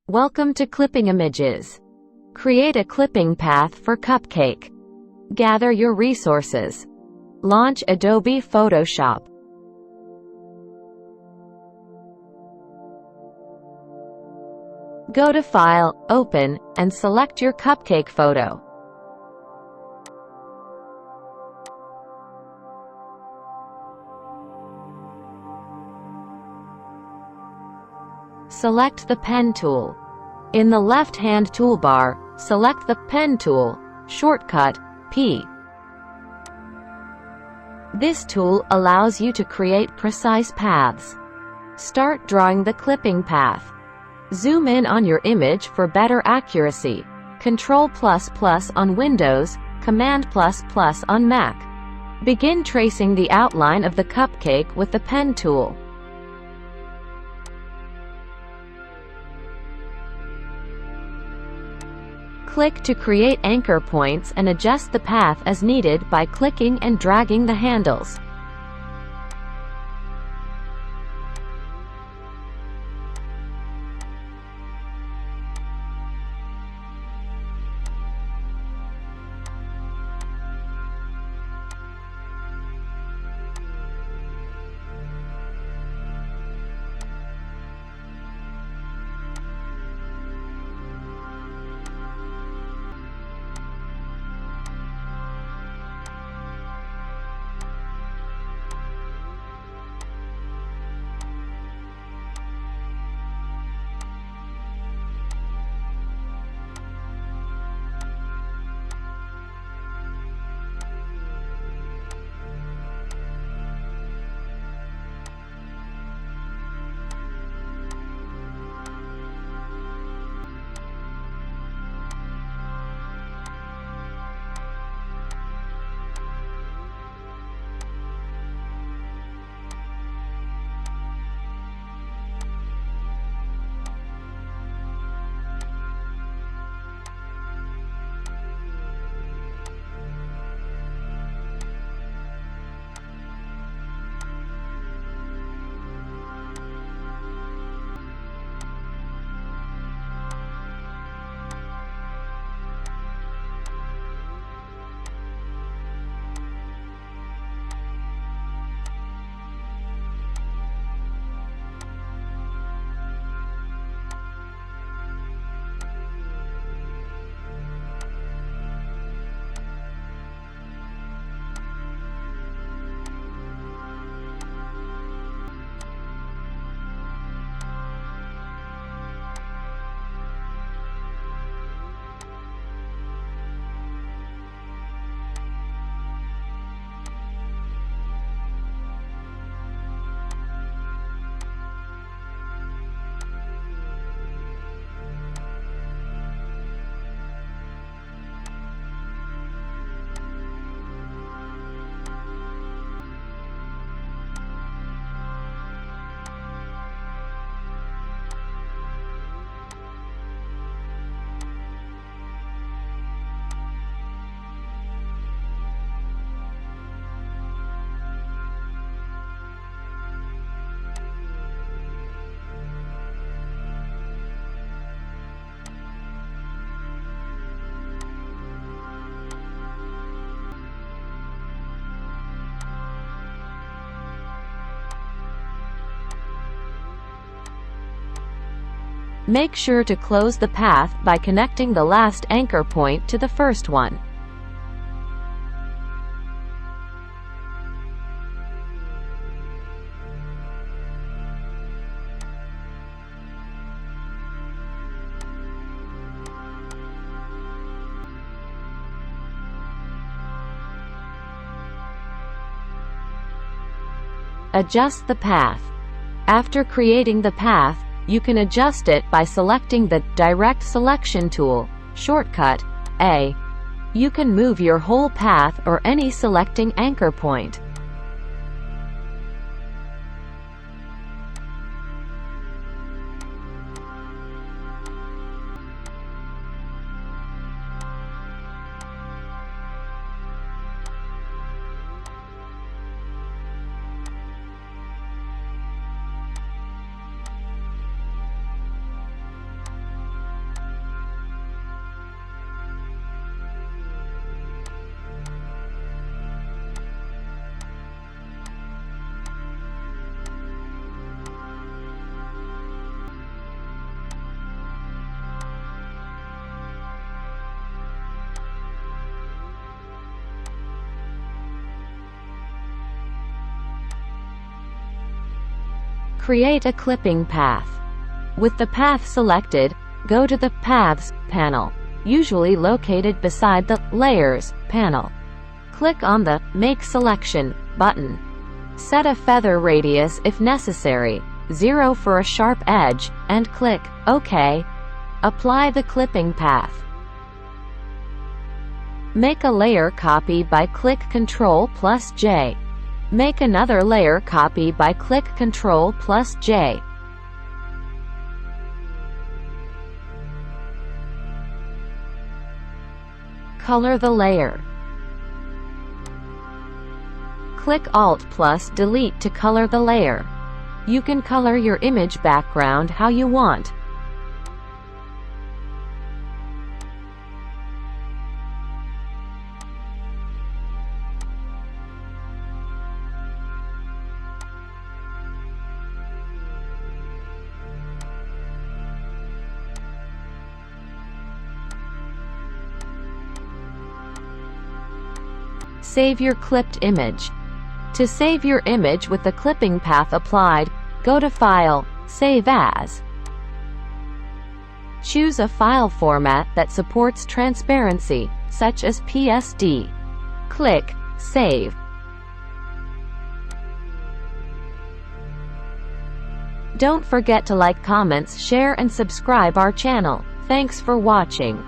Welcome to Clipping Images. Create a clipping path for Cupcake. Gather your resources. Launch Adobe Photoshop. Go to File, Open, and select your Cupcake photo. Select the Pen tool. In the left-hand toolbar, select the Pen tool, shortcut, P. This tool allows you to create precise paths. Start drawing the clipping path. Zoom in on your image for better accuracy. Ctrl++ on Windows, Command++ on Mac. Begin tracing the outline of the cupcake with the Pen tool. Click to create anchor points and adjust the path as needed by clicking and dragging the handles. Make sure to close the path by connecting the last anchor point to the first one. Adjust the path. After creating the path, you can adjust it by selecting the Direct Selection tool, shortcut, A. You can move your whole path or any selecting anchor point. Create a clipping path. With the path selected, go to the Paths panel, usually located beside the Layers panel. Click on the Make Selection button. Set a feather radius if necessary, 0 for a sharp edge, and click OK. Apply the clipping path. Make a layer copy by click Ctrl+J. Make another layer copy by click Ctrl+J. Color the layer. Click Alt+Delete to color the layer. You can color your image background how you want. Save your clipped image. To save your image with the clipping path applied, go to File, Save As. Choose a file format that supports transparency, such as PSD. Click Save. Don't forget to like, comments, share and subscribe our channel. Thanks for watching.